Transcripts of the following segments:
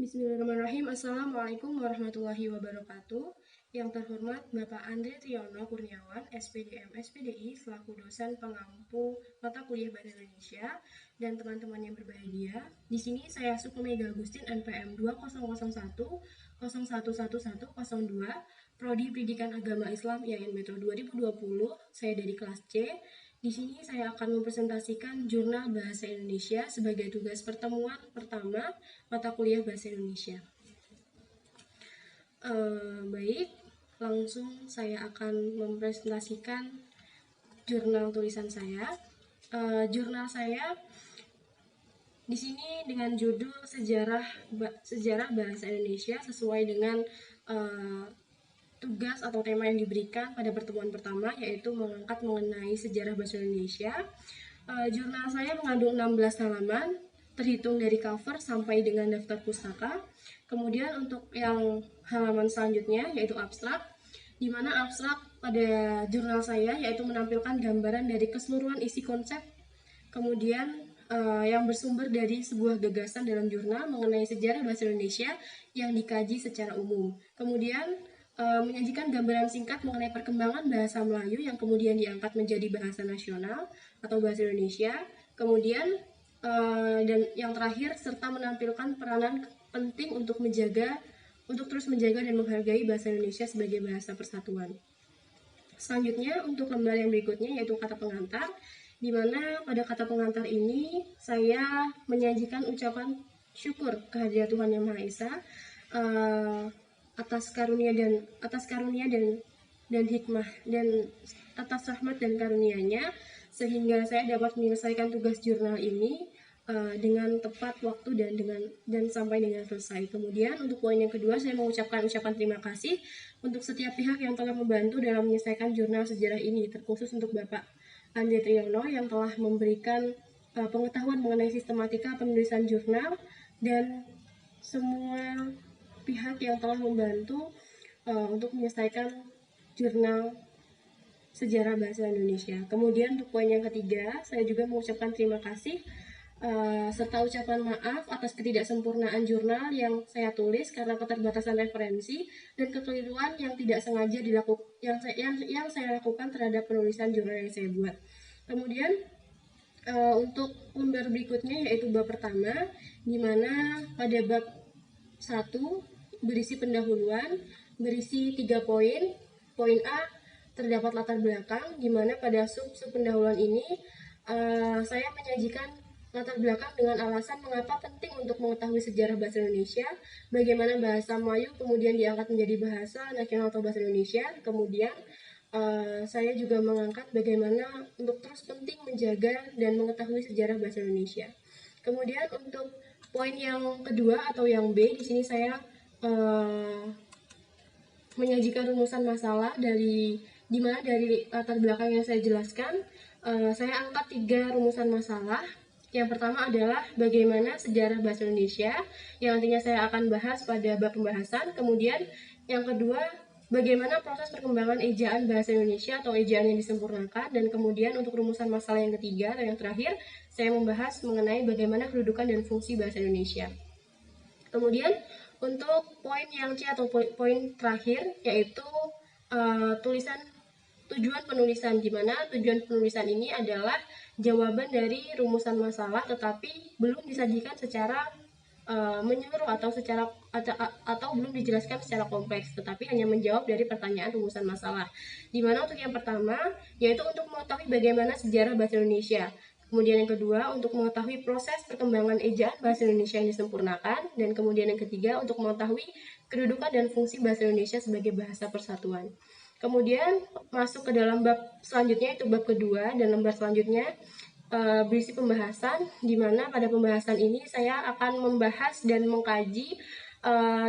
Bismillahirrahmanirrahim. Assalamualaikum warahmatullahi wabarakatuh. Yang terhormat Bapak Andre Triyono Kurniawan, SPDM SPDI, selaku dosen pengampu mata kuliah Bahasa Indonesia, dan teman-teman yang berbahagia. Di sini saya Sukumega Agustin, NPM 2001 011102, Prodi Pendidikan Agama Islam IAIN Metro 2020. Saya dari kelas C. Di sini saya akan mempresentasikan Jurnal Bahasa Indonesia sebagai tugas pertemuan pertama mata kuliah Bahasa Indonesia. Baik, langsung saya akan mempresentasikan jurnal tulisan saya. Jurnal saya di sini dengan judul Sejarah Bahasa Indonesia sesuai dengan tugas atau tema yang diberikan pada pertemuan pertama, yaitu mengangkat mengenai sejarah bahasa Indonesia. Jurnal saya mengandung 16 halaman, terhitung dari cover sampai dengan daftar pustaka. Kemudian untuk yang halaman selanjutnya, yaitu abstrak, di mana abstrak pada jurnal saya yaitu menampilkan gambaran dari keseluruhan isi konsep, kemudian yang bersumber dari sebuah gagasan dalam jurnal mengenai sejarah bahasa Indonesia yang dikaji secara umum. Kemudian menyajikan gambaran singkat mengenai perkembangan bahasa Melayu yang kemudian diangkat menjadi bahasa nasional atau bahasa Indonesia. Kemudian dan yang terakhir, serta menampilkan peranan penting untuk terus menjaga dan menghargai bahasa Indonesia sebagai bahasa persatuan. Selanjutnya, untuk lembar yang berikutnya yaitu kata pengantar, di mana pada kata pengantar ini saya menyajikan ucapan syukur kehadirat Tuhan Yang Maha Esa atas karunia dan hikmah dan atas rahmat dan karunia-Nya, sehingga saya dapat menyelesaikan tugas jurnal ini dengan tepat waktu dan sampai dengan selesai. Kemudian untuk poin yang kedua, saya mengucapkan ucapan terima kasih untuk setiap pihak yang telah membantu dalam menyelesaikan jurnal sejarah ini, terkhusus untuk Bapak Andre Triyono yang telah memberikan pengetahuan mengenai sistematika penulisan jurnal, dan semua pihak yang telah membantu untuk menyelesaikan jurnal sejarah bahasa Indonesia. Kemudian untuk poin yang ketiga, saya juga mengucapkan terima kasih serta ucapan maaf atas ketidaksempurnaan jurnal yang saya tulis karena keterbatasan referensi dan kekeliruan yang tidak sengaja yang saya lakukan terhadap penulisan jurnal yang saya buat. Kemudian untuk lembar berikutnya yaitu bab pertama, di mana pada bab 1 berisi pendahuluan, berisi 3 poin. Poin A, terdapat latar belakang, di mana pada sub pendahuluan ini saya menyajikan latar belakang dengan alasan mengapa penting untuk mengetahui sejarah bahasa Indonesia, bagaimana bahasa Melayu kemudian diangkat menjadi bahasa nasional atau bahasa Indonesia. Kemudian saya juga mengangkat bagaimana untuk terus penting menjaga dan mengetahui sejarah bahasa Indonesia. Kemudian untuk poin yang kedua atau yang B, di sini saya menyajikan rumusan masalah dari latar belakang yang saya jelaskan. Saya angkat 3 rumusan masalah. Yang pertama adalah bagaimana sejarah bahasa Indonesia, yang nantinya saya akan bahas pada bab pembahasan. Kemudian yang kedua, bagaimana proses perkembangan ejaan bahasa Indonesia atau ejaan yang disempurnakan. Dan kemudian untuk rumusan masalah yang ketiga atau yang terakhir, saya membahas mengenai bagaimana kedudukan dan fungsi bahasa Indonesia. Kemudian untuk poin yang C atau poin terakhir, yaitu tujuan penulisan, di mana tujuan penulisan ini adalah jawaban dari rumusan masalah tetapi belum disajikan secara menyeluruh atau belum dijelaskan secara kompleks, tetapi hanya menjawab dari pertanyaan rumusan masalah. Di mana untuk yang pertama yaitu untuk mengetahui bagaimana sejarah bahasa Indonesia. Kemudian yang kedua untuk mengetahui proses perkembangan ejaan bahasa Indonesia yang disempurnakan, dan kemudian yang ketiga untuk mengetahui kedudukan dan fungsi bahasa Indonesia sebagai bahasa persatuan. Kemudian masuk ke dalam bab selanjutnya, itu bab kedua, dan lembar selanjutnya berisi pembahasan, di mana pada pembahasan ini saya akan membahas dan mengkaji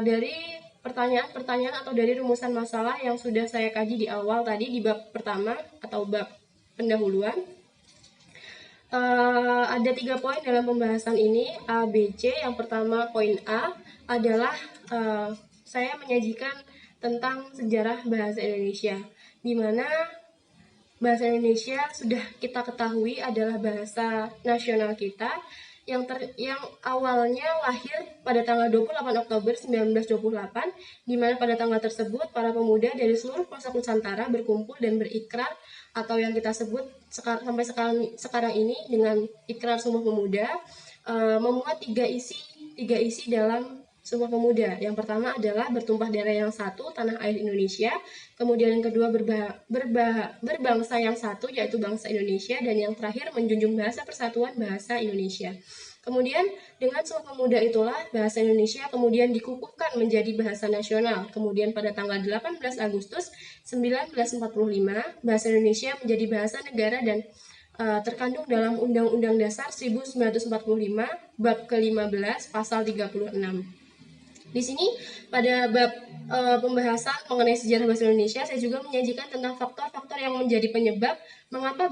dari pertanyaan-pertanyaan atau dari rumusan masalah yang sudah saya kaji di awal tadi di bab pertama atau bab pendahuluan. Ada 3 poin dalam pembahasan ini, A, B, C. Yang pertama, poin A adalah saya menyajikan tentang sejarah bahasa Indonesia, di mana bahasa Indonesia sudah kita ketahui adalah bahasa nasional kita, yang awalnya lahir pada tanggal 28 Oktober 1928, di mana pada tanggal tersebut para pemuda dari seluruh pelosok Nusantara berkumpul dan berikrar, atau yang kita sebut sampai sekarang ini dengan Ikrar Sumpah Pemuda, memuat tiga isi dalam Sumpah Pemuda. Yang pertama adalah bertumpah darah yang satu, tanah air Indonesia. Kemudian yang kedua berbangsa yang satu, yaitu bangsa Indonesia. Dan yang terakhir menjunjung bahasa persatuan, bahasa Indonesia. Kemudian dengan Sumpah Pemuda itulah bahasa Indonesia kemudian dikukuhkan menjadi bahasa nasional. Kemudian pada tanggal 18 Agustus 1945, bahasa Indonesia menjadi bahasa negara dan terkandung dalam Undang-Undang Dasar 1945 bab ke-15 pasal 36. Di sini pada bab pembahasan mengenai sejarah bahasa Indonesia, saya juga menyajikan tentang faktor-faktor yang menjadi penyebab mengapa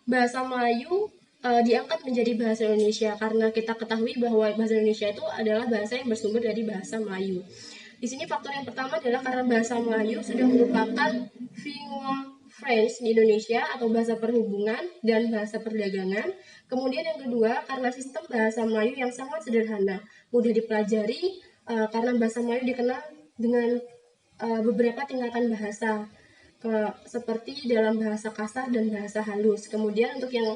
bahasa Melayu diangkat menjadi bahasa Indonesia, karena kita ketahui bahwa bahasa Indonesia itu adalah bahasa yang bersumber dari bahasa Melayu. Di sini faktor yang pertama adalah karena bahasa Melayu sudah merupakan lingua French di Indonesia atau bahasa perhubungan dan bahasa perdagangan. Kemudian yang kedua, karena sistem bahasa Melayu yang sangat sederhana, mudah dipelajari, karena bahasa Melayu dikenal dengan beberapa tingkatan bahasa, seperti dalam bahasa kasar dan bahasa halus. Kemudian untuk yang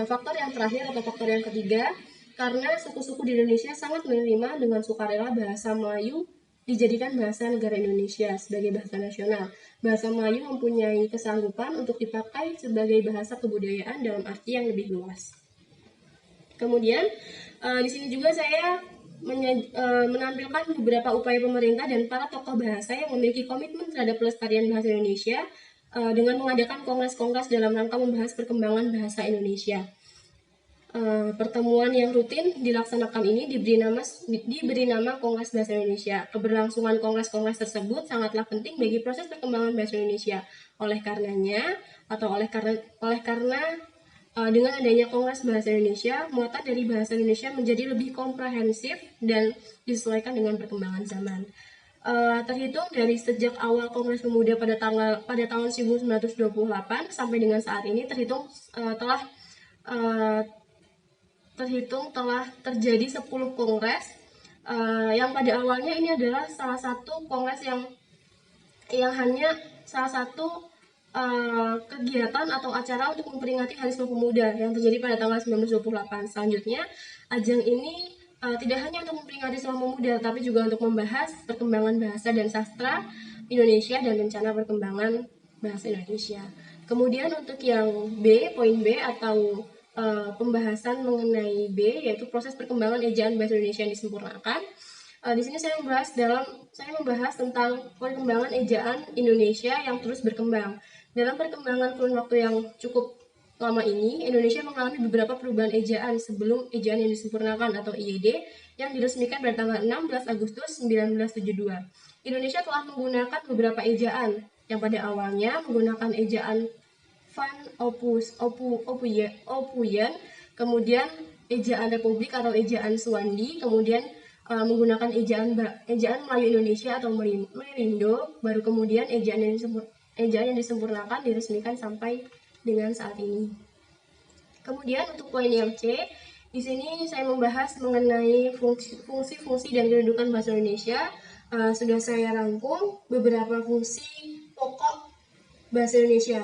faktor yang terakhir atau faktor yang ketiga, karena suku-suku di Indonesia sangat menerima dengan sukarela bahasa Melayu dijadikan bahasa negara Indonesia sebagai bahasa nasional. Bahasa Melayu mempunyai kesanggupan untuk dipakai sebagai bahasa kebudayaan dalam arti yang lebih luas. Kemudian di sini juga saya menampilkan beberapa upaya pemerintah dan para tokoh bahasa yang memiliki komitmen terhadap pelestarian bahasa Indonesia dengan mengadakan kongres-kongres dalam rangka membahas perkembangan bahasa Indonesia. Pertemuan yang rutin dilaksanakan ini diberi nama Kongres Bahasa Indonesia. Keberlangsungan kongres-kongres tersebut sangatlah penting bagi proses perkembangan bahasa Indonesia. Oleh karena dengan adanya Kongres Bahasa Indonesia, muatan dari bahasa Indonesia menjadi lebih komprehensif dan disesuaikan dengan perkembangan zaman. Terhitung dari sejak awal Kongres Pemuda pada tahun 1928 sampai dengan saat ini, telah terjadi 10 kongres, yang pada awalnya ini adalah salah satu kongres yang hanya salah satu kegiatan atau acara untuk memperingati Hari Sumpah Pemuda yang terjadi pada tanggal 1928. Selanjutnya, ajang ini tidak hanya untuk memperingati Sumpah Pemuda, tapi juga untuk membahas perkembangan bahasa dan sastra Indonesia dan rencana perkembangan bahasa Indonesia. Kemudian untuk yang B, poin B atau pembahasan mengenai B, yaitu proses perkembangan ejaan bahasa Indonesia yang disempurnakan. Di sini saya membahas tentang perkembangan ejaan Indonesia yang terus berkembang. Dalam perkembangan kurun waktu yang cukup lama ini, Indonesia mengalami beberapa perubahan ejaan sebelum ejaan yang disempurnakan atau IED yang diresmikan pada tanggal 16 Agustus 1972. Indonesia telah menggunakan beberapa ejaan yang pada awalnya menggunakan ejaan Van Opuyen, kemudian ejaan Republik atau ejaan Suwandi, kemudian menggunakan ejaan Melayu Indonesia atau Merindo, baru kemudian ejaan yang disempurnakan diresmikan sampai dengan saat ini. Kemudian untuk poin yang C, di sini saya membahas mengenai fungsi-fungsi dan kedudukan bahasa Indonesia. Sudah saya rangkum beberapa fungsi pokok bahasa Indonesia.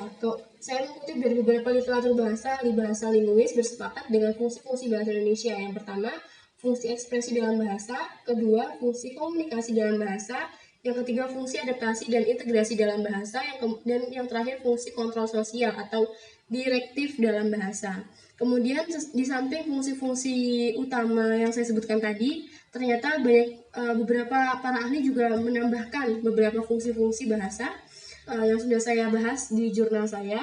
Saya mengutip dari beberapa literatur bahasa, ahli bahasa linguis bersepakat dengan fungsi-fungsi bahasa Indonesia. Yang pertama, fungsi ekspresi dalam bahasa. Kedua, fungsi komunikasi dalam bahasa. Yang ketiga, fungsi adaptasi dan integrasi dalam bahasa. Dan yang terakhir, fungsi kontrol sosial atau direktif dalam bahasa. Kemudian di samping fungsi-fungsi utama yang saya sebutkan tadi, ternyata beberapa para ahli juga menambahkan beberapa fungsi-fungsi bahasa yang sudah saya bahas di jurnal saya.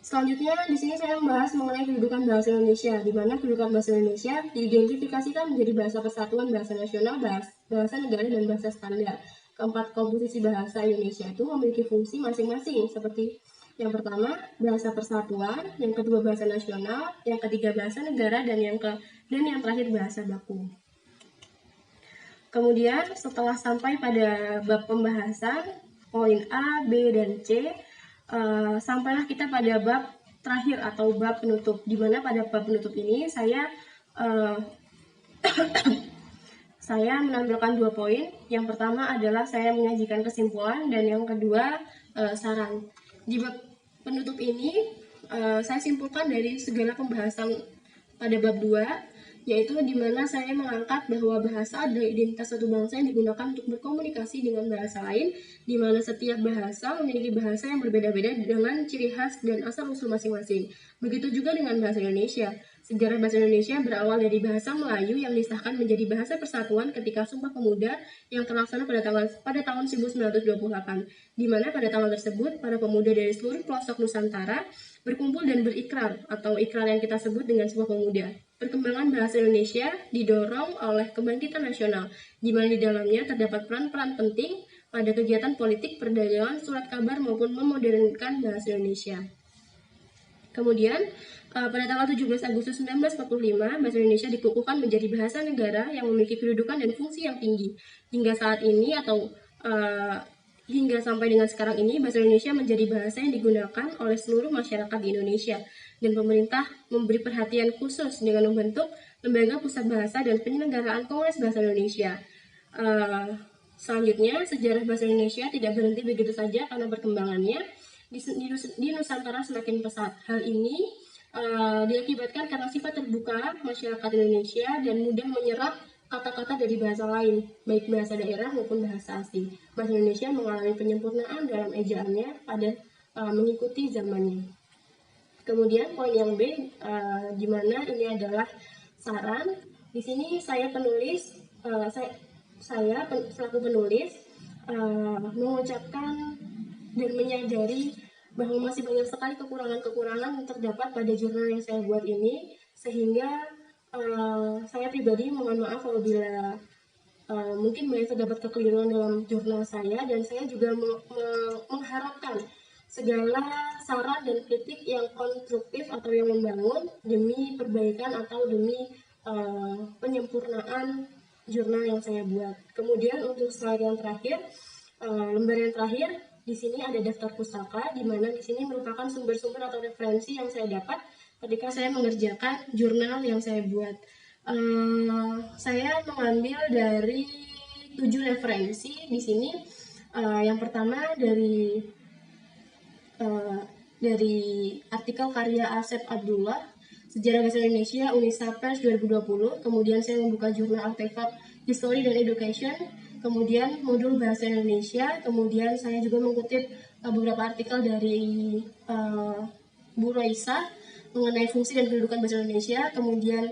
Selanjutnya, di sini saya membahas mengenai kedudukan bahasa Indonesia, di mana kedudukan bahasa Indonesia diidentifikasikan menjadi bahasa persatuan, bahasa nasional, bahasa negara, dan bahasa standar. Keempat komposisi bahasa Indonesia itu memiliki fungsi masing-masing, seperti yang pertama, bahasa persatuan, yang kedua bahasa nasional, yang ketiga bahasa negara, dan yang terakhir bahasa baku. Kemudian, setelah sampai pada bab pembahasan, poin A, B, dan C, sampailah kita pada bab terakhir atau bab penutup, di mana pada bab penutup ini saya saya menampilkan 2 poin. Yang pertama adalah saya menyajikan kesimpulan dan yang kedua saran. Di bab penutup ini saya simpulkan dari segala pembahasan pada bab 2, yaitu di mana saya mengangkat bahwa bahasa adalah identitas suatu bangsa yang digunakan untuk berkomunikasi dengan bahasa lain, di mana setiap bahasa memiliki bahasa yang berbeda-beda dengan ciri khas dan asal-usul masing-masing. Begitu juga dengan bahasa Indonesia. Sejarah bahasa Indonesia berawal dari bahasa Melayu yang disahkan menjadi bahasa persatuan ketika Sumpah Pemuda yang terlaksana pada tahun 1928, di mana pada tahun tersebut para pemuda dari seluruh pelosok Nusantara berkumpul dan berikrar atau ikrar yang kita sebut dengan Sumpah Pemuda. Perkembangan bahasa Indonesia didorong oleh kebangkitan nasional, di mana di dalamnya terdapat peran-peran penting pada kegiatan politik, perdagangan, surat kabar, maupun memodernkan bahasa Indonesia. Kemudian, pada tanggal 17 Agustus 1945, bahasa Indonesia dikukuhkan menjadi bahasa negara yang memiliki kedudukan dan fungsi yang tinggi. Hingga saat ini atau hingga sampai dengan sekarang ini, bahasa Indonesia menjadi bahasa yang digunakan oleh seluruh masyarakat di Indonesia. Dan pemerintah memberi perhatian khusus dengan membentuk Lembaga Pusat Bahasa dan penyelenggaraan Kongres Bahasa Indonesia. Selanjutnya, sejarah bahasa Indonesia tidak berhenti begitu saja karena perkembangannya di Nusantara semakin pesat. Hal ini diakibatkan karena sifat terbuka masyarakat Indonesia dan mudah menyerap kata-kata dari bahasa lain, baik bahasa daerah maupun bahasa asing. Bahasa Indonesia mengalami penyempurnaan dalam ejaannya pada mengikuti zamannya. Kemudian poin yang B, di mana ini adalah saran. Di sini saya penulis, saya selaku penulis mengucapkan dan menyadari bahwa masih banyak sekali kekurangan-kekurangan yang terdapat pada jurnal yang saya buat ini, sehingga saya pribadi mohon maaf apabila mungkin banyak terdapat kekeliruan dalam jurnal saya, dan saya juga mengharapkan segala saran dan kritik yang konstruktif atau yang membangun demi perbaikan atau demi penyempurnaan jurnal yang saya buat. Kemudian untuk slide yang terakhir, lembar yang terakhir, di sini ada daftar pustaka, di mana di sini merupakan sumber-sumber atau referensi yang saya dapat ketika saya mengerjakan jurnal yang saya buat. Saya mengambil dari 7 referensi di sini. Yang pertama dari artikel karya Asep Abdullah, Sejarah Bahasa Indonesia, Unisa Pers 2020. Kemudian saya membuka jurnal Artefak History dan Education, kemudian modul Bahasa Indonesia. Kemudian saya juga mengutip beberapa artikel dari Bu Raisa mengenai fungsi dan kedudukan bahasa Indonesia. Kemudian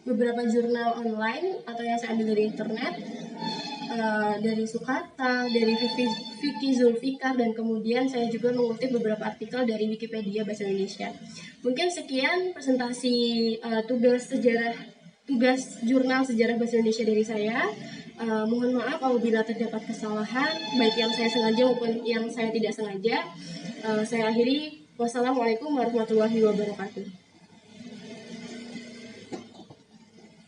beberapa jurnal online atau yang saya ambil dari internet, dari Sukata, dari Vicky Zulfikar, dan kemudian saya juga mengutip beberapa artikel dari Wikipedia Bahasa Indonesia. Mungkin sekian presentasi tugas jurnal Sejarah Bahasa Indonesia dari saya. Mohon maaf apabila terdapat kesalahan, baik yang saya sengaja maupun yang saya tidak sengaja. Saya akhiri. Wassalamualaikum warahmatullahi wabarakatuh.